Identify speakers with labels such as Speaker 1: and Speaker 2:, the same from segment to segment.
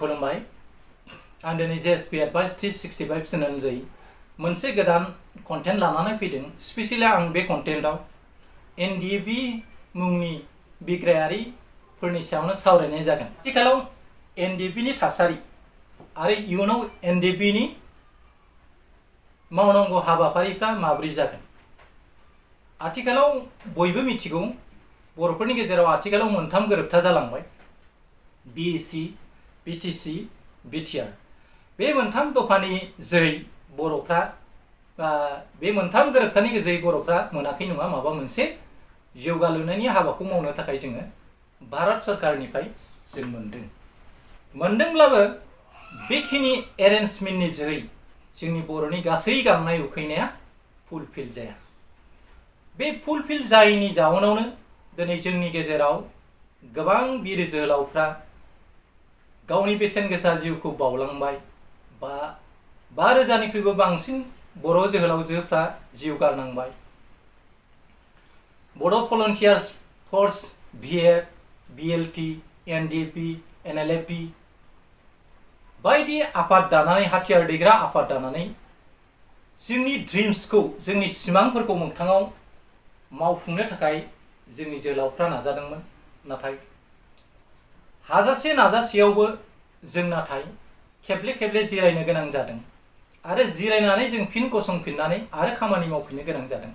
Speaker 1: खुलुमबाय आं दिनै JSP Advice 365 चेनेलजों मोनसे गोदान कन्टेन्ट लानानै फैदों। स्पेसियली आं बे कन्टेन्टआव NDB मुंनि बिग्रायारिफोरनि सायावनो सावरायनाय जागोन। आथिखालाव NDB नि थासारि आरो इयुनाव NDB नि मावनांगौ हाबाफारिफ्रा माबोरै जागोन। आथिखालाव बयबो मिथिगौ बर'फोरनि गेजेराव आथिखालाव मोनथाम गोरोबथा जालांबाय। BEC, BTC, BTR। बे मोनथाम दफानि जै बर'फ्रा बे मोनथाम गोरोबथानि गेजेरै बर'फ्रा मोनाखै नङा माबा मोनसे जौगालुनायनि हाबाखौ मावनो थाखाय जोङो भारत सरकारनिफ्राय जों मोनदोंब्लाबो बेखिनि एरेन्जमेन्टनि जोहै जोंनि बर'नि गासै गांनाय उखैनाया फुलफिल जाया। बे फुलफिल जायैनि जाउनावनो दिनै जोंनि गेजेराव गोबां बिर जोहोलावफ्रा गावनि बेसेन गोसा जिउखौ बावलांबाय। 5,000निख्रुइबो बांसिन बर' जोहोलावजोफ्रा जिउ गारनांबाय। बड' भलन्टियार्स फर्स, VF, BLT, NDP, NLFP बायदि आफाद दानानै हाथियार दैग्रा आफाद दानानै जोंनि ड्रिम्सखौ जोंनि सिमांफोरखौ मोगथाङाव मावफुंनो थाखाय जोंनि जोहोलावफ्रा नाजादोंमोन। नाथाय हाजासे नाजासेयावबो जों नाथाय खेबले खेबले जिरायनो गोनां जादों आरो जिरायनानै जों फिन गसंफिननानै आरो खामानि मावफिननो गोनां जादों।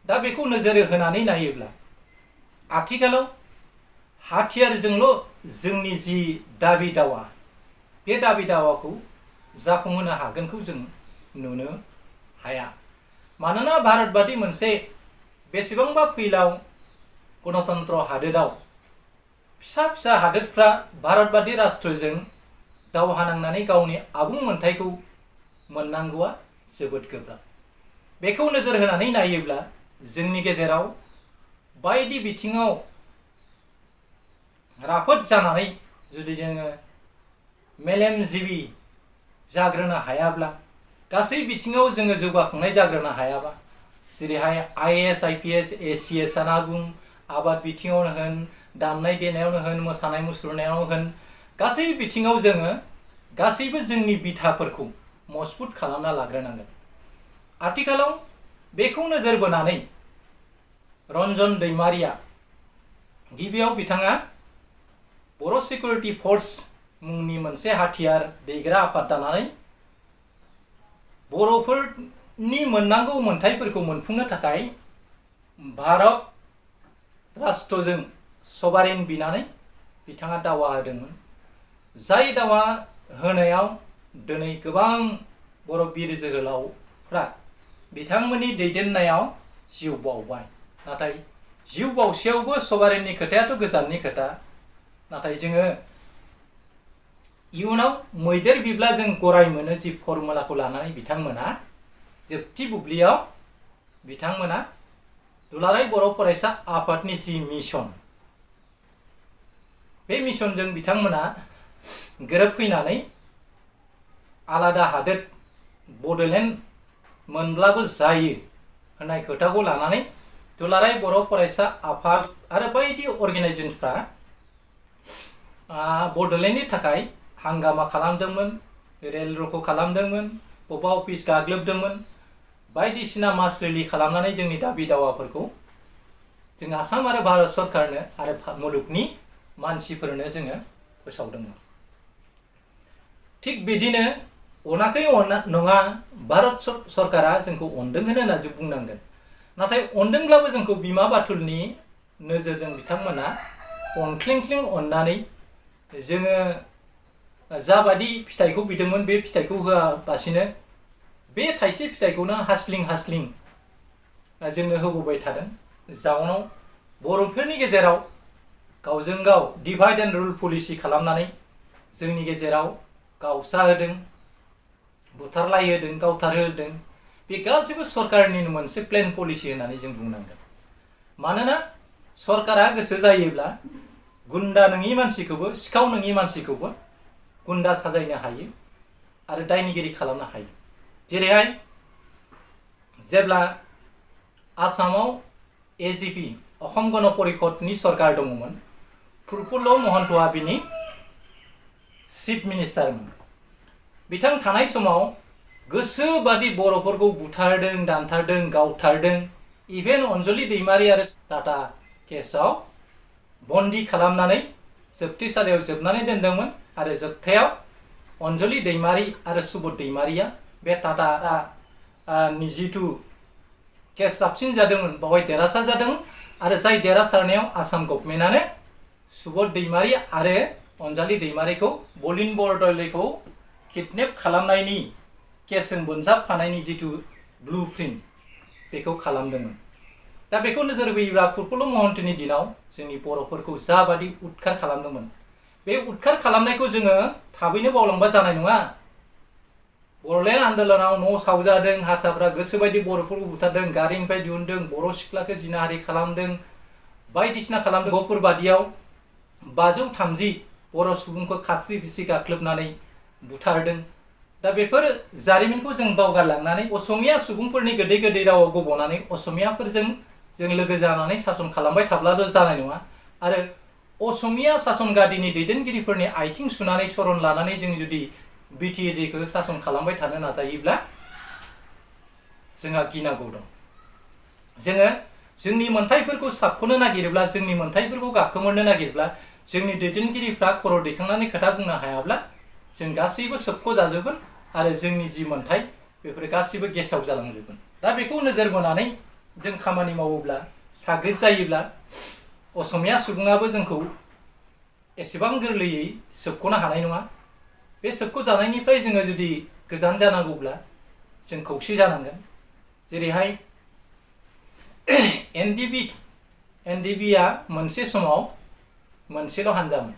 Speaker 1: दा बेखौ नोजोर होनानै नायोब्ला आथिखालाव हाथियारजोंल' जोंनि जि दाबि दावा बे दाबि दावाखौ जाफुंहोनो हागोनखौ जों नुनो हाया। मानोना भारतबादि मोनसे बेसेबांबा फैलाव गणतन्त्र हादोराव फिसा फिसा हादोरफ्रा भारतबादि राष्ट्रजों दावहा नांनानै गावनि आबुं मोनथायखौ मोननांगौआ जोबोद गोब्राब। बेखौ नोजोर होनानै नायोब्ला जोंनि गेजेराव बायदि बिथिङाव राफोद जानानै जुदि जोङो मेलेमजिबि जाग्रोनो हायाब्ला, गासै बिथिङाव जोङो जौगाखांनाय जाग्रोनो हायाबा, जेरैहाय IAS, IPS, ACS आनो बुं, आबाद बिथिङावनो होन, दामनाय देनायावनो होन, मोसानाय मुसुरनायावनो होन, गासै बिथिङाव जोङो गासैबो जोंनि बिथाफोरखौ मजबुत खालामना लाग्रोनांगोन। आथिखालाव बेखौ नोजोर बोनानै रन्जन दैमारिया गिबियाव बिथाङा बर' सिकिउरिटि फर्स मुंनि मोनसे हाथियार दैग्रा आफाद दानानै बर'फोरनि मोननांगौ मोनथायफोरखौ मोनफुंनो थाखाय भारत राष्ट्रजों सभारेन बिनानै बिथाङा दावा होदोंमोन। जाय दावा होनायाव दिनै गोबां बर' बिर जोहोलावफ्रा बिथांमोननि दैदेननायाव जिउ बावबाय। नाथाय जिउ बावसेयावबो सभारेननि खोथायाथ' गोजाननि खोथा, नाथाय जोङो इयुनाव मैदेर बिब्ला जों गराय मोनो जि फर्मुलाखौ लानानै बिथांमोना जोबथि बुब्लियाव बिथांमोना दुलाराय बर' फरायसा आफादनि जि मिशन, बे मिशनजों बिथांमोना गोरोबफैनानै आलादा हादोर बड'लेण्ड मोनब्लाबो जायो होननाय खोथाखौ लानानै दुलाराय बर' फरायसा आफाद आरो बायदि अर्गेनाइजेसनफ्रा बड'लेण्डनि थाखाय हांगामा खालामदोंमोन, रेल रख' खालामदोंमोन, बबेबा अफिस गाग्लोबदोंमोन, बायदिसिना मास रिलि खालामनानै जोंनि दाबि दावाफोरखौ जों आसाम आरो भारत सरकारनो आरो मुलुगनि मानसिफोरनो जोङो फोसावदोंमोन। थिग बिदिनो अनाखै नङा, भारत सरकारा जोंखौ अनदों होनना जों बुंनांगोन। नाथाय अनदोंब्लाबो जोंखौ बिमा बाथुलनि नोजोरजों बिथांमोना अनख्लिं अननानै जोङो जाबादि फिथाइखौ बिदोंमोन बे फिथाइखौ होआलासिनो बे थाइसे फिथाइखौनो हास्लिं जोंनो होबोबाय थादों। जाउनाव बर'फोरनि गेजेराव गावजों गाव डिभाइड एन्ड रुल पलिसि खालामनानै जोंनि गेजेराव गावस्रा होदों, बुथारलायहोदों, गावथारहोदों। बे गासैबो सरकारनि मोनसे प्लेन पलिसि होननानै जों बुंनांगोन। मानोना सरकारा गोसो जायोब्ला गुन्दा नङि मानसिखौबो, सिखाव नङि मानसिखौबो गुन्दा साजायनो हायो आरो दायनिगिरि खालामनो हायो। जेरैहाय जेब्ला आसामाव AGP असम गण परिषदनि सरकार दङमोन, प्रफुल्ल महन्तआ बिनि चिफ मिनिस्टारमोन। बिथां थानाय समाव गोसोबादि बर'फोरखौ बुथारदों, दानथारदों, गावथारदों। इभेन अन्जलि दैमारि आरो टाटा केसआव बन्दी खालामनानै जोबथेसालियाव जोबनानै दोनदोंमोन आरो जोबथायाव अन्जलि दैमारि आरो सुबोध दैमारिया बे टाटानि जिथु केस साबसिन जादोंमोन बावहाय देरहासार जादोंमोन आरो जाय देरहासारनायाव आसाम गभर्नमेन्टआनो सुबोध दैमारि आरो अन्जलि दैमारिखौ बलिन बरदলৈखौ किडनेप खालामनायनि केसजों बोनजाबफानायनि जिथु ब्लु प्रिन्ट बेखौ खालामदोंमोन। दा बेखौ नोजोर होयोब्ला फुरफुल महन्तिनि दिनाव जोंनि बर'फोरखौ जाबादि उदखार खालामदोंमोन, बे उदखार खालामनायखौ जोङो थाबैनो बावलांबा जानाय नङा। बर'लेण्ड आन्दोलनाव न' सावजादों, हारसाफ्रा गोसोबायदि बर'फोरखौ बुथारदों, गारिनिफ्राय दिहुनदों, बर' सिख्लाखौ जिनाहारि खालामदों, बायदिसिना खालामदों। गहपुरबादियाव 530 बर' सुबुंखौ खास्रि बिस्रि गाख्लोबनानै बुथारदों। दा बेफोर जारिमिनखौ जों बावगारलांनानै असमिया सुबुंफोरनि गोदै गोदै रावाव गब'नानै असमियाफोरजों जों लोगो जानानै सासन खालामबाय थाब्लाल' जानाय नङा आरो असमिया सासन गादिनि दैदेनगिरिफोरनि आथिं सुनानै सरन लानानै जों जुदि बिटिएडिखौ सासन खालामबाय थानो नाजायोब्ला जोंहा गिनांगौ दं। जोङो जोंनि मोन्थाइफोरखौ साबख'नो नागिरोब्ला, जोंनि मोन्थाइफोरखौ गाखोमोरनो नागिरब्ला, जोंनि दैदेनगिरिफ्रा खर' दैखांनानै खोथा बुंनो हायाब्ला जों गासैबो सोबख' जाजोबगोन आरो जोंनि जि मोन्थाइ बेफोर गासैबो गेसाव जालांजोबगोन। दा बेखौ नोजोर बोनानै जों खामानि मावोब्ला, साग्रिद जायोब्ला असमिया सुबुङाबो जोंखौ एसेबां गोरलैयै सोबख'नो हानाय नङा। बे सोबख' जानायनिफ्राय जोङो जुदि गोजान जानांगौब्ला जों खौसे जानांगोन। जेरैहाय एनडिबिआ मोनसे समाव मोनसेल' हान्जामोन,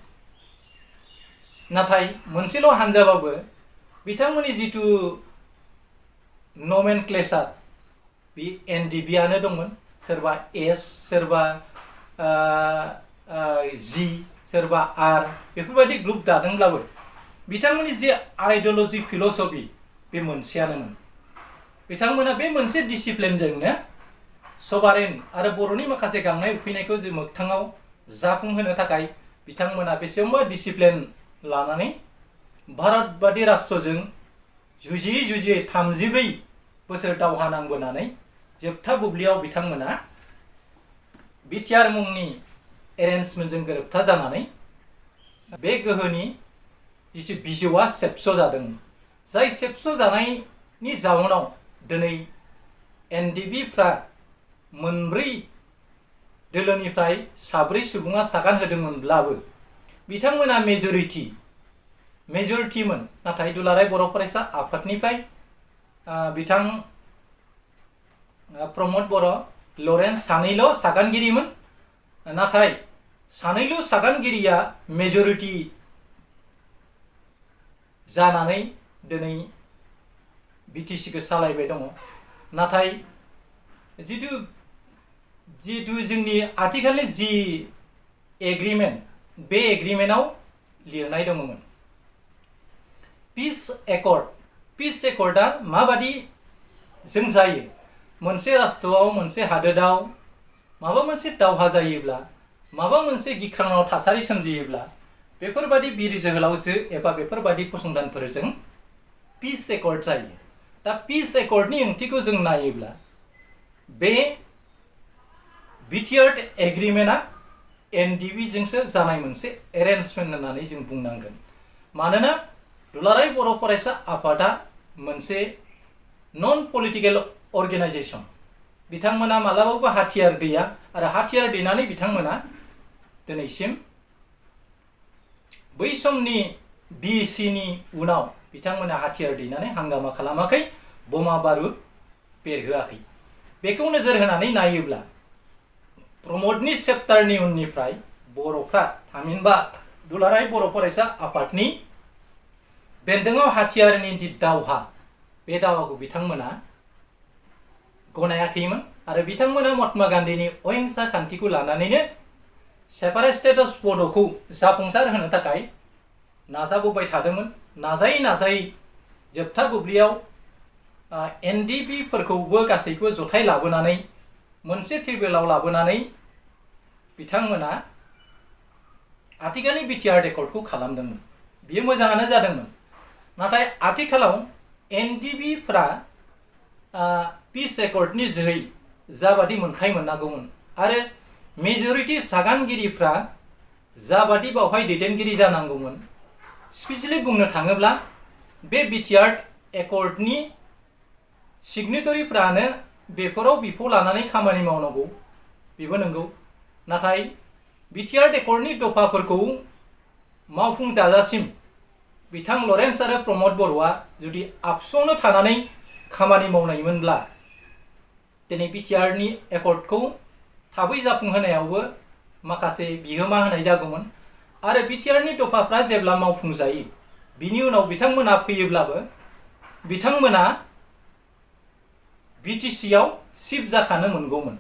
Speaker 1: नाथाय मोनसेल' हान्जाबाबो बिथांमोननि जिथु नमेनक्लेचार बे एनडिबिआनो दंमोन। सोरबा एस, सोरबा जि, सोरबा आर बेफोरबायदि ग्रुप दादोंब्लाबो बिथांमोननि जे आइडिय'लजि फिल'सफि बे मोनसेयानोमोन। बिथांमोना बे मोनसे डिसिप्लिनजोंनो सभारेन आरो बर'नि माखासे गांनाय उखैनायखौ जों मोगथाङाव जाफुंहोनो थाखाय बिथांमोना बेसेबांबा डिसिप्लिन लानानै भारत बादि राष्ट्रजों जुजियै जुजियै 34 बोसोर दावहा नांबोनानै जोबथा बुब्लियाव बिथांमोना बिटिआर मुंनि एरेन्जमेन्टजों गोरोबथा जानानै बे गोहोनि जिथु बिजौआ सेबस' जादोंमोन। जाय सेबस' जानायनि जाउनाव दिनै एनडिबिफ्रा मोनब्रै दोलोनिफ्राय साब्रै सुबुङा सागान होदोंमोनब्लाबो बिथांमोना मेजरिटिमोन। नाथाय दुलाराय बर' फरायसा आफादनिफ्राय बिथां प्रमद बर', लरेन्स सानैल' सागानगिरिमोन। नाथाय सानैल' सागानगिरिया मेजरिटि जानानै दिनै बिटिसिखौ सालायबाय दङ। नाथाय जिथु जोंनि आथिखालनि जि एग्रिमेन्ट, बे एग्रिमेन्टआव लिरनाय दङमोन पिस एकर्डआ माबादि जों जायो। मोनसे राष्ट्रआव, मोनसे हादोराव माबा मोनसे दावहा जायोब्ला, माबा मोनसे गिख्रांथाव थासारि सोमजियोब्ला बेफोरबादि बिर जोहोलावजो एबा बेफोरबादि फसंथानफोरजों पिस एकर्ड जायो। दा पिस एकर्डनि ओंथिखौ जों नायोब्ला बे बिटिआर एग्रिमेन्टआ एनडिबिजोंसो जानाय मोनसे एरेन्जमेन्ट होननानै जों बुंनांगोन। मानोना दुलाराय बर' फरायसा आफादा मोनसे नन पलिटिकेल अर्गेनाइजेसन। बिथांमोना मालाबाबो हाथियार दैया आरो हाथियार दैनानै बिथांमोना दिनैसिम बै समनि बिसिनि उनाव बिथांमोना हाथियार दैनानै हांगामा खालामाखै, बमा बारुद बेरहोआखै। बेखौ नोजोर होनानै नायोब्ला प्रमदनि चेप्टारनि उननिफ्राय बर'फ्रा थामहिनबा दुलाराय बर' फरायसा आफादनि बेन्दोङाव हाथियारनि दावहा, बे दावहाखौ बिथांमोना गनायाखैमोन आरो बिथांमोना महात्मा गान्धीनि अहिंसा खान्थिखौ लानानैनो सेपारेटेड बड'खौ जाफुंसार होनो थाखाय नाजाबोबाय थादोंमोन। नाजायै नाजायै जोबथा बुब्लियाव एनडिबिफोरखौबो गासैखौबो जथाय लाबोनानै मोनसे टेबोलाव लाबोनानै बिथांमोना आथिखालनि बिटिआर एकर्डखौ खालामदोंमोन। बियो मोजाङानो जादोंमोन। नाथाय आथिखालाव एनडिबिफ्रा पिस एकर्डनि जोहै जाबादि मोन्थाय मोननांगौमोन आरो मेजरिटी सागानगिरिफ्रा जाबादि बावहाय दैदेनगिरि जानांगौमोन, स्पेसियली बुंनो थाङोब्ला बे बिटिआर एकर्डनि सिगनेटरिफ्रानो बेफोराव बिफाव लानानै खामानि मावनांगौ, बेबो नंगौ। नाथाय बिटिआर एकर्डनि दफाफोरखौ मावफुंजाजासिम बिथां लरेन्स आरो प्रमद बर'आ जुदि आबसुआवनो थानानै खामानि मावनायमोनब्ला दिनै बिटिआरनि एकर्डखौ थाबै जाफुंहोनायावबो माखासे बिहोमा होनाय जागौमोन आरो बिटिआरनि दफाफ्रा जेब्ला मावफुंजायो बिनि उनाव बिथांमोना फैयोब्लाबो बिथांमोना बिटिसिआव शिफ्ट जाखानो मोनगौमोन।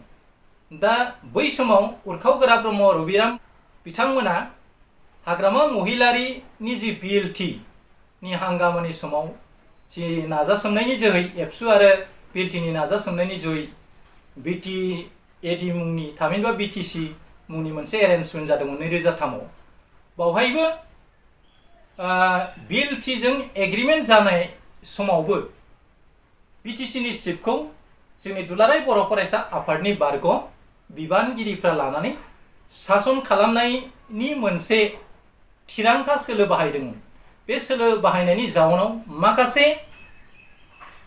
Speaker 1: दा बै समाव उरखावगोरा ब्रह्म रबिराम बिथांमोना हाग्रामा महिलारिनि जि बिएलटि नि हांगामानि समाव जि नाजासोमनायनि जोहै एबसु आरो बिएलटिनि नाजासोमनायनि जोहै बिटिएडि मुंनि थामहिनबा बिटिसि मुंनि मोनसे एरेन्जमेन्ट जादोंमोन 2003आव। बावहायबो बिएलटिजों एग्रिमेन्ट जानाय समावबो बिटिसिनि चिफखौ जोंनि दुलाराय बर' फरायसा आफादनि बारग' बिबानगिरिफ्रा लानानै सासन खालामनायनि मोनसे थिरांथा सोलो बाहायदोंमोन। बे सोलो बाहायनायनि जाउनाव माखासे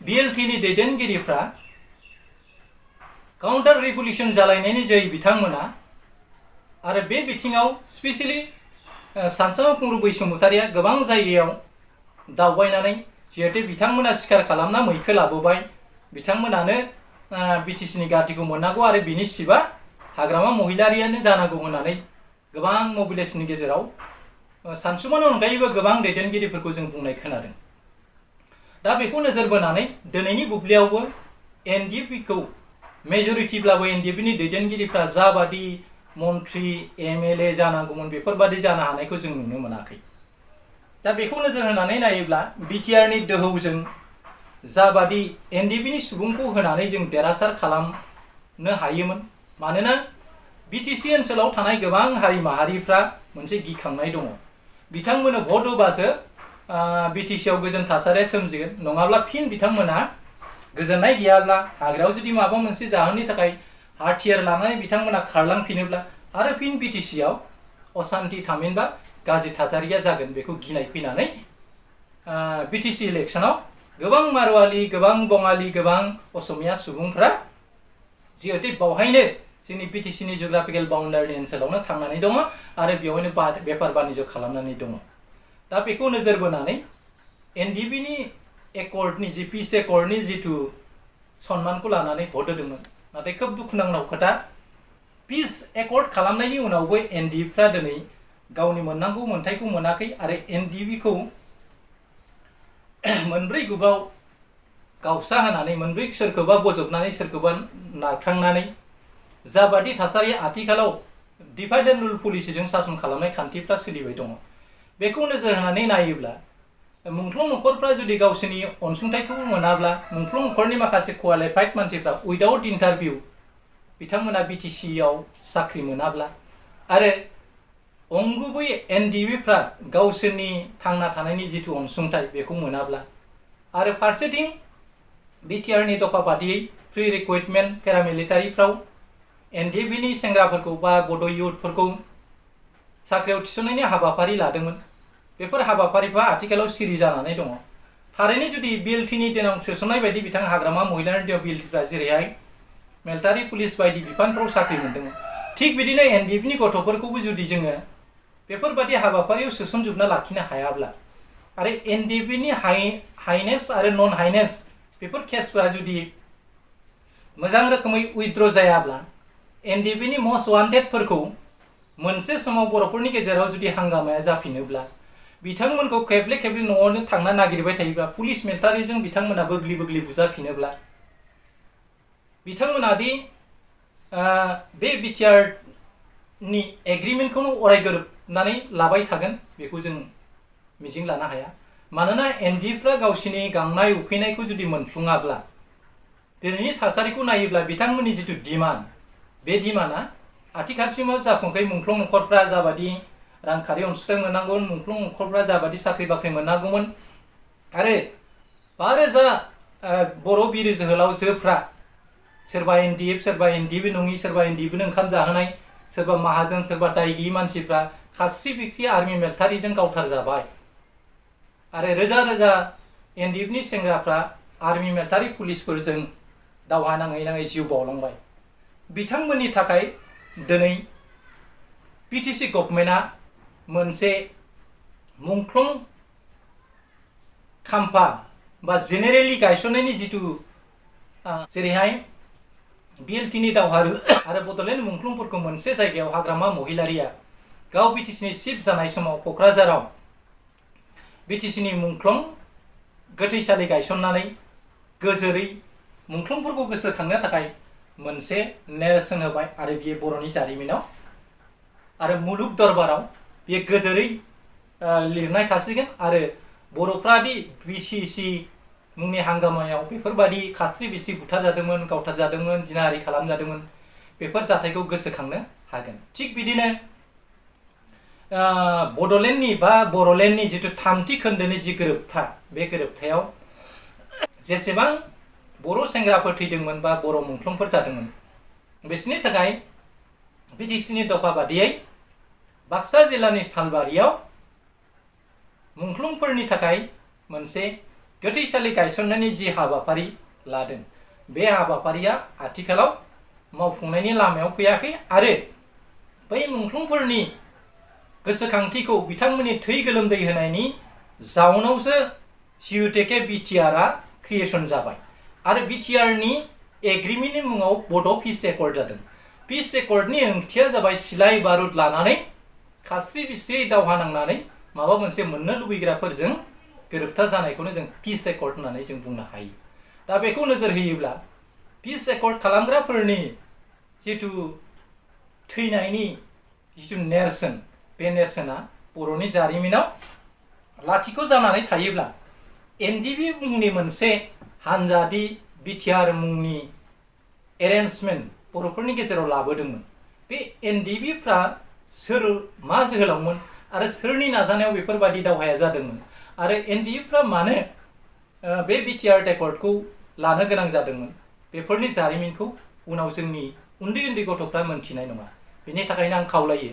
Speaker 1: बिएलटिनि दैदेनगिरिफ्रा काउन्टार रिभलिउसन जालायनायनि जोहै बिथांमोना आरो बे बिथिङाव स्पेसियली सानसुमा खुंग्रु बैसोमुतारिया गोबां जायगायाव दावबायनानै जिहेतु बिथांमोना सिखार खालामना मैखो लाबोबाय, बिथांमोनानो बिटिसिनि गादिखौ मोननांगौ आरो बिनि चिफआ हाग्रामा महिलारियानो जानांगौ होननानै गोबां मोबिलाइजेसननि गेजेराव सानसुमानि अनगायैबो गोबां दैदेनगिरिफोरखौ जों बुंनाय खोनादों। दा बेखौ नोजोर बोनानै दिनैनि बुब्लियावबो एनडिएफबिखौ मेजरिटिब्लाबो एनडिएफबिनि दैदेनगिरिफ्रा जाबादि मन्त्रि एमएलए जानांगौमोन बेफोरबादि जानो हानायखौ जों नुनो मोनाखै। दा बेखौ नोजोर होनानै नायोब्ला बिटिआरनि दोहौजों जाबादि एनडिएफबिनि सुबुंखौ होनानै जों देरहासार खालामनो हायोमोन, मानोना बिटिसि ओनसोलाव थानाय गोबां हारि माहारिफ्रा मोनसे गिखांनाय दङ। बिथांमोननो भट होबासो बिटिसिआव गोजोन थासारिया सोमजिगोन, नङाब्ला फिन बिथांमोना गोजोननाय गैयाब्ला हाग्रायाव जुदि माबा मोनसे जाहोननि थाखाय हाथियार लानानै बिथांमोना खारलांफिनोब्ला आरो फिन बिटिसिआव असान्ति थामहिनबा गाज्रि थासारिया जागोन, बेखौ गिनाय फैनानै बिटिसि इलेक्सनाव गोबां मारवाली, गोबां बङाली, गोबां असमिया सुबुंफ्रा जिहेतु बावहायनो जोंनि बिटिसिनि जिअग्राफिकेल बाउन्डारिनि ओनसोलावनो थांनानै दङ आरो बेवहायनो बेफार बानिज्य खालामनानै दङ। दा बेखौ नोजोर बोनानै एनडिएफबिनि एकर्डनि जि पिस एकर्डनि जिथु सनमानखौ लानानै भट होदोंमोन, नाथाय खोब दुखुनांथाव खोथा पिस एकर्ड खालामनायनि उनावबो एनडिएफफ्रा दिनै गावनि मोननांगौ मोन्थायखौ मोनाखै आरो एनडिएफबिखौ मोनब्रै ग्रुपआव गावस्रा होनानै मोनब्रै सोरखौबा बोजबनानै सोरखौबा नारख्रांनानै जाबादि थासारिया आथिखालाव डिभाइड एन्ड रुल पलिसिजों सासन खालामनाय खान्थिफ्रा सोलिबाय दङ, बेखौ नोजोर होनानै नायोब्ला मुंख्लं नखरफ्रा जुदि गावसोरनि अनसुंथाइखौ मोनाब्ला, मुंख्लं नखरनि माखासे क्वालिफाइड मानसिफ्रा उइदाउट इन्टारभिउ बिथांमोना बिटिसिआव साख्रि मोनाब्ला आरो अंगुबै एनडिएफबिफ्रा गावसोरनि थांना थानायनि जिथु अनसुंथाइ बेखौ मोनाब्ला आरो फारसेथिं बिटिआरनि दफा बादियै प्रि रिक्रुटमेन्ट पेरामिलिटारिफ्राव एनडिएफबिनि सेंग्राफोरखौ बा बड' इयुथफोरखौ साख्रियाव थिसननायनि हाबाफारि लादोंमोन, बेफोर हाबाफारिफ्रा आथिखालाव सिरि जानानै दङ। थारैनो जुदि बिएलटिनि दिनाव सोसननाय बायदि बिथां हाग्रामा महिलारिनि दिनाव बिएलटिफ्रा जेरैहाय मिलिटारि पुलिस बायदि बिफानफ्राव साख्रि मोन्दोंमोन, थिग बिदिनो एनडिएफबिनि गथ'फोरखौबो जुदि जोङो बेफोरबादि हाबाफारियाव सोसनजोबना लाखिनो हायाब्ला आरो एनडिएफबिनि हाइनेस आरो नन हाइनेस बेफोर केसफोरा जुदि मोजां रोखोमै उइथड्र जायाब्ला एनडिएफबिनि मस्ट वान्टेडफोरखौ मोनसे समाव बर'फोरनि गेजेराव जुदि हांगामाया जाफिनोब्ला बिथांमोनखौ खेबले खेबले न'आवनो थांना नागिरबाय थायोब्ला पुलिस मिलिटारिजों बिथांमोना बोग्लि बोग्लि बुजाफिनोब्ला बिथांमोना दि बे बिटिआरनि एग्रिमेन्टखौनो अराय गोरोबनानै लाबाय थागोन बेखौ जों मिजिं लानो हाया। मानोना एनडिएफफ्रा गावसिनि गांनाय उखैनायखौ जुदि मोनफुङाब्ला दिनैनि थासारिखौ नायोब्ला बिथांमोननि जिथु डिमान्ड बे डिमान्डआ आथिखालसिमाव जाफुंखै। मुंख्लं नखरफ्रा जाबादि रांखान्थि अनसुंथाइ मोननांगौमोन, मुंख्लं नखरफ्रा जाबादि साख्रि बाख्रि मोननांगौमोन आरो 5,000 बर' बिर जोहोलावजोफ्रा सोरबा एनडिएफ सोरबा एनडिएफबि नङि सोरबा एनडिएफनो ओंखाम जाहोनाय सोरबा माहाजोन सोरबा दाय गैयि मानसिफ्रा खास्रि बिख्रि आर्मि मिलिटारिजों गावथार जाबाय आरो रोजा रोजा एनडिएफनि सेंग्राफ्रा आर्मि मिलिटारि पुलिसफोरजों दावहा नाङै नाङै जिउ बावलांबाय। बिथांमोननि थाखाय दिनै बिटिसि गभर्नमेन्टआ मोनसे मुंख्लं खाम्फा बा जेनेरेलि गायसननायनि जिथु जेरैहाय बिएलटिनि दावहारु आरो बड'लेण्ड मुंख्लंफोरखौ मोनसे जायगायाव हाग्रामा महिलारिया गाव बिटिसिनि चिफ जानाय समाव क'क्राझाराव बिटिसिनि मुंख्लं गोथैसालि गायसननानै गोजोरै मुंख्लंफोरखौ गोसोखांनो थाखाय मोनसे नेरसोन होबाय आरो बियो बर'नि जारिमिनाव आरो मुलुग दरबाराव बियो गोजोरै लिरनाय थासिगोन आरो बर'फ्रादि बिटिसि मुंनि हांगामायाव बेफोरबादि खास्रि बिस्रि बुथारजादोंमोन गावथारजादोंमोन जिनाहारि खालामजादोंमोन बेफोर जाथायखौ गोसोखांनो हागोन। थिग बिदिनो बड'लेण्डनि बा बर'लेण्डनि जिथु 3थि खोन्दोनि जि गोरोबथा बे गोरोबथायाव जेसेबां बर' सेंग्राफोर थैदोंमोन बा बर' मुंख्लंफोर जादोंमोन बिसोरनि थाखाय बिटिसिनि दफा बादियै बाक्सा जिल्लानि सालबारियाव मुंख्लंफोरनि थाखाय मोनसे गोथैसालि गायसननायनि जि हाबाफारि लादों बे हाबाफारिया आथिखालाव मावफुंनायनि लामायाव फैयाखै आरो बै मुंख्लंफोरनि गोसोखांथिखौ बिथांमोननि थै गोलोमदै होनायनि जाउनावसो जिहेतुके बिटिआरआ क्रिएसन जाबाय आरो बिटिआरनि एग्रिमेन्टनि मुङाव बड' पिस एकर्ड जादों। पिस एकर्डनि ओंथिया जाबाय सिलाइ बारुद लानानै खास्रि बिस्रि दावहा नांनानै माबा मोनसे मोननो लुबैग्राफोरजों गोरोबथा जानायखौनो जों पिस एकर्ड होननानै जों बुंनो हायो। दा बेखौ नोजोर होयोब्ला पिस एकर्ड खालामग्राफोरनि जिथु थैनायनि जिथु नेरसोन बे नेरसोना बर'नि जारिमिनाव लाथिख' जानानै थायोब्ला एनडिएफबि मुंनि मोनसे हानजादि बिटिआर मुंनि एरेन्जमेन्ट बर'फोरनि गेजेराव लाबोदोंमोन बे एनडिएफबिफ्रा सोर मा जोहोलावमोन आरो सोरनि नाजानायाव बेफोरबादि दावहाया जादोंमोन आरो एनडिएफफ्रा मानो बे बिटिआर एकर्डखौ लानो गोनां जादोंमोन बेफोरनि जारिमिनखौ उनाव जोंनि उन्दै उन्दै गथ'फ्रा मोनथिनाय नङा। बेनि थाखायनो आं खावलायो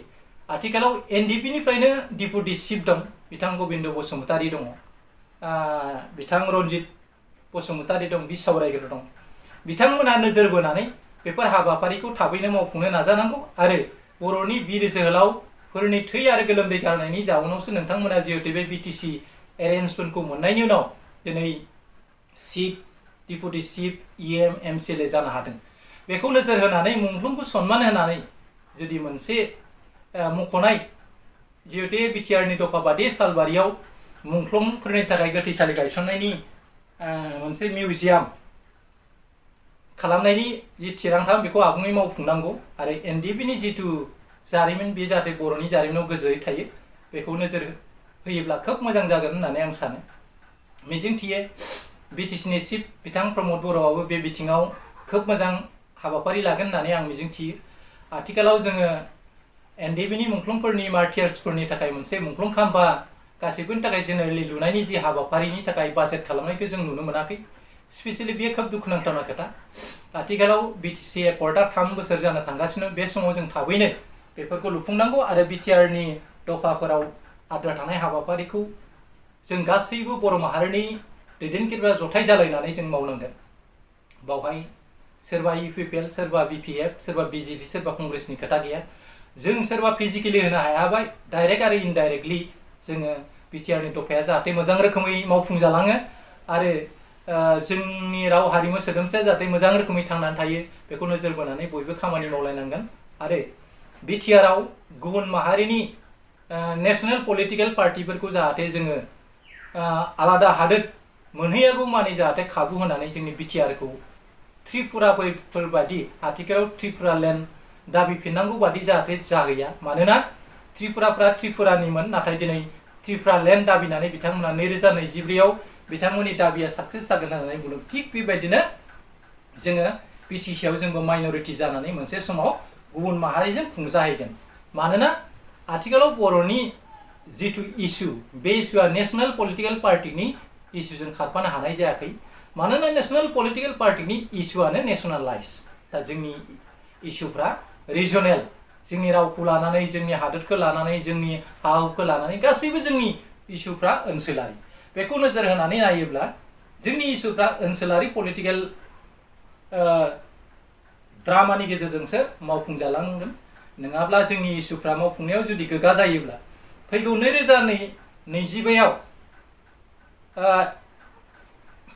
Speaker 1: आथिखालाव एनडिएफबिनिफ्रायनो डिपुटि चिफ दं बिथां गबिन्द बसुमतारी दङ, बिथां रन्जित बसुमतारी दं, बि सावरायग्रा दं। बिथांमोना नोजोर बोनानै बेफोर हाबाफारिखौ थाबैनो मावफुंनो नाजानांगौ आरो बर'नि बिर जोहोलावफोरनि थै आरो गोलोमदै गारनायनि जाउनावसो नोंथांमोना जिहेतु बे बिटिसि एरेन्जमेन्टखौ मोननायनि उनाव दिनै chief deputy chief EM MCLA जानो हादों। बेखौ नोजोर होनानै मुंख्लंखौ सनमान होनानै जुदि मोनसे मख'नाय जिहेतु बिटिआरनि दफा बादि सालबारियाव मुंख्लंफोरनि थाखाय गोथैसालि गायसननायनि मोनसे मिउजियाम खालामनायनि जि थिरांथा बेखौ आबुङै मावफुंनांगौ आरो एनडिएफबिनि जिथु जारिमिन बे जाहाथे बर'नि जारिमिनाव गोजोरै थायो बेखौ नोजोर होयोब्ला खोब मोजां जागोन होननानै आं सानो। मिजिंथियो बिटिसिनि चिफ बिथां प्रमद बर'आबो बे बिथिङाव खोब मोजां हाबाफारि लागोन होननानै आं मिजिंथियो। आथिखालाव जोङो एनडिएफबिनि मुंख्लंफोरनि मार्टियार्सफोरनि थाखाय मोनसे मुंख्लं खाम्फा गासैबोनि थाखाय जेनेरेलि लुनायनि जि हाबाफारिनि थाखाय बाजेट खालामनायखौ जों नुनो मोनाखै। स्पेसियेलि बेयो खोब दुखुनांथावना खोथा। आथिखालाव बिटिसि एकर्डआ 3 बोसोर जानो थांगासिनो बे समाव जों थाबैनो बेफोरखौ लुफुंनांगौ आरो बिटिआरनि दफाफोराव आद्रा थानाय हाबाफारिखौ जों गासैबो बर' माहारिनि दैदेनगिरिफ्रा जथाय जालायनानै जों मावनांगोन। बावहाय सोरबा इउपिपिएल सोरबा बिपिएफ सोरबा बिजेपि सोरबा कंग्रेसनि खोथा गैया। जों सोरबा फिजिकेलि होनो हायाबाय डाइरेक्ट आरो इनडाइरेक्टलि जोङो बिटिआरनि दफाया जाहाथे मोजां रोखोमै मावफुंजालाङो आरो जोंनि राव हारिमु सोदोमस्रिया जाहाथे मोजां रोखोमै थांनानै थायो बेखौ नोजोर बोनानै बयबो खामानि मावलायनांगोन आरो बिटिआरआव गुबुन माहारिनि नेशनेल पलिटिकेल पार्टिफोरखौ जाहाथे जोङो आलादा हादोर मोनहैयागौ मानि जाहाथे खाबु होनानै जोंनि बिटिआरखौ त्रिपुराफोर बादि आथिखालाव त्रिपुरा लेन्ड दाबिफिननांगौ बादि जाहाथे जाहैया। मानोना त्रिपुराफ्रा त्रिपुरानिमोन नाथाय दिनै त्रिपुरा लेन्ड दाबिनानै बिथांमोना 2024आव बिथांमोननि दाबिया साक्सेस जागोन होननानै बुंदों। थिग बेबायदिनो जोङो बिटिसिआव जोंबो माइनरिटि जानानै मोनसे समाव गुबुन माहारिजों खुंजाहैगोन। मानोना आथिखालाव बर'नि जिथु इस्यु बे इस्युआ नेशनेल पलिटिकल पार्टिनि इस्युजों खारफानो हानाय जायाखै मानोना नेशनेल पलिटिकल पार्टिनि इस्युआनो नेशनेलाइज दा जोंनि इस्युफ्रा रिजनेल जोंनि रावखौ लानानै जोंनि हादोरखौ लानानै जोंनि हा हुखौ लानानै गासैबो जोंनि इस्युफ्रा ओनसोलारि बेखौ नोजोर होनानै नायोब्ला जोंनि इस्युफ्रा ओनसोलारि पलिटिकल ड्रामानि गेजेरजोंसो मावफुंजालांगोन नङाब्ला जोंनि इस्युफ्रा मावफुंनायाव जुदि गोगा जायोब्ला फैगौ 2022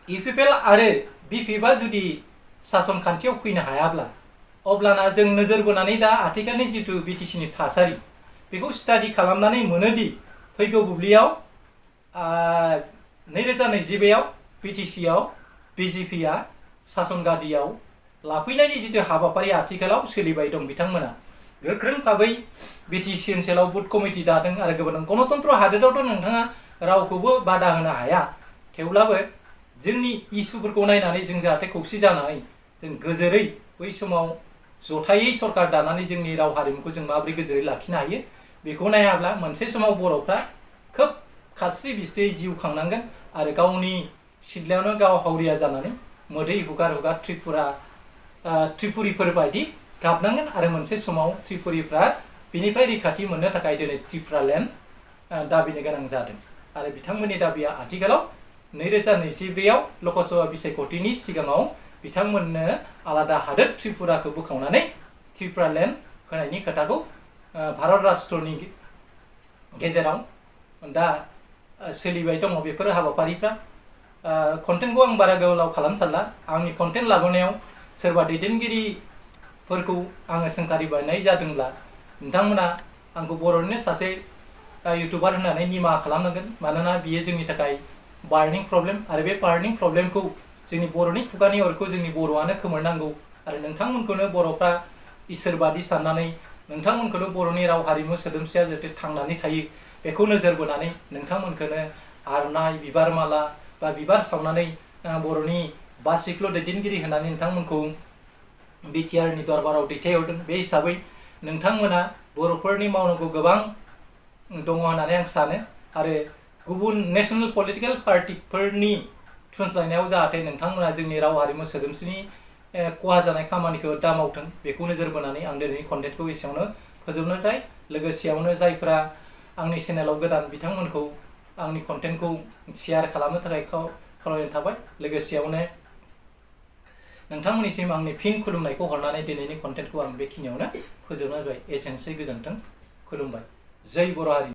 Speaker 1: इउपिपिएल आरो बिपिएफआ जुदि सासन खान्थियाव फैनो हायाब्ला अब्लाना जों नोजोर बोनानै दा आथिखालनि जिथु बिटिसिनि थासारि बेखौ स्टाडि खालामनानै मोनोदि फैगौ बुब्लियाव 2022 बिटिसिआव बिजेपिआ सासन गादियाव लाफैनायनि जिथु हाबाफारि आथिखालाव सोलिबाय दं बिथांमोना गोख्रों भाबै बिटिसि ओनसोलाव बुथ कमिटि दादों आरो गोबां गणतन्त्र हादोरावथ' नोंथाङा रावखौबो बादा होनो हाया थेवब्लाबो जोंनि इस्युफोरखौ नायनानै जों जाहाथे खौसे जानानै जों गोजोरै बै समाव जथायै सरकार दानानै जोंनि राव हारिमुखौ जों माबोरै गोजोरै लाखिनो हायो बेखौ नायाब्ला मोनसे समाव बर'फ्रा खोब खास्रि बिस्रियै जिउ खांनांगोन आरो गावनि सिथ्लायावनो गाव हावरिया जानानै मोदै हुगार हुगार त्रिपुरिफोर बायदि गाबनांगोन आरो मोनसे समाव त्रिपुरिफ्रा बिनिफ्राय रैखाथि मोननो थाखाय दिनै त्रिपुरा लेन्ड दाबिनो गोनां जादों आरो बिथांमोननि दाबिया आथिखालाव 2022 लकसभा बिसायख'थिनि सिगाङाव बिथांमोननो आलादा हादोर त्रिपुराखौ बोखावनानै त्रिपुरा लेन्ड होनायनि खोथाखौ भारत राष्ट्रनि गेजेराव दा सोलिबाय दङ बेफोर हाबाफारिफ्रा कन्टेन्टखौ आं बारा गोलाव खालामथारला आंनि कन्टेन्ट लाबोनायाव सोरबा दैदेनगिरिफोरखौ आङो सोंखारिबायनाय जादोंब्ला नोंथांमोना आंखौ बर'निनो सासे इउटुबार होननानै निमाहा खालामनांगोन मानोना बियो जोंनि थाखाय बार्निं प्रब्लेम आरो बे बार्निं प्रब्लेमखौ जोंनि बर'नि खुगानि अरखौ जोंनि बर'आनो खोमोरनांगौ आरो नोंथांमोनखौनो बर'फ्रा इसोरबादि साननानै नोंथांमोनखौनो बर'नि राव हारिमु सोदोमस्रिया जाहाथे थांनानै थायो बेखौ नोजोर बोनानै नोंथांमोनखौनो आरनाय बिबार माला बा बिबार सावनानै बर'नि बासिख्ल' दैदेनगिरि होननानै नोंथांमोनखौ बिटिआरनि दरबाराव दैथायहरदों बे हिसाबै नोंथांमोना बर'फोरनि मावनांगौ गोबां दङ होननानै आं सानो आरो गुबुन नेशनेल पलिटिकल पार्टिफोरनि थुनज्लायनायाव जाहाथे नोंथांमोना जोंनि राव हारिमु सोदोमस्रिनि खहा जानाय खामानिखौ दा मावथों बेखौ नोजोर बोनानै आं दिनैनि कन्टेन्टखौ एसेयावनो फोजोबनोसै लोगोसेयावनो जायफ्रा आंनि चेनेलाव गोदान बिथांमोनखौ आंनि कन्टेन्टखौ शेयार खालामनो थाखाय खावलायनाय थाबाय लोगोसेयावनो नोंथांमोननिसिम आंनि फिन खुलुमनायखौ हरनानै दिनैनि कन्टेन्टखौ आं बेखिनियावनो फोजोबनाय जाबाय एसेनोसै गोजोन्थों खुलुमबाय जय बर' हारि।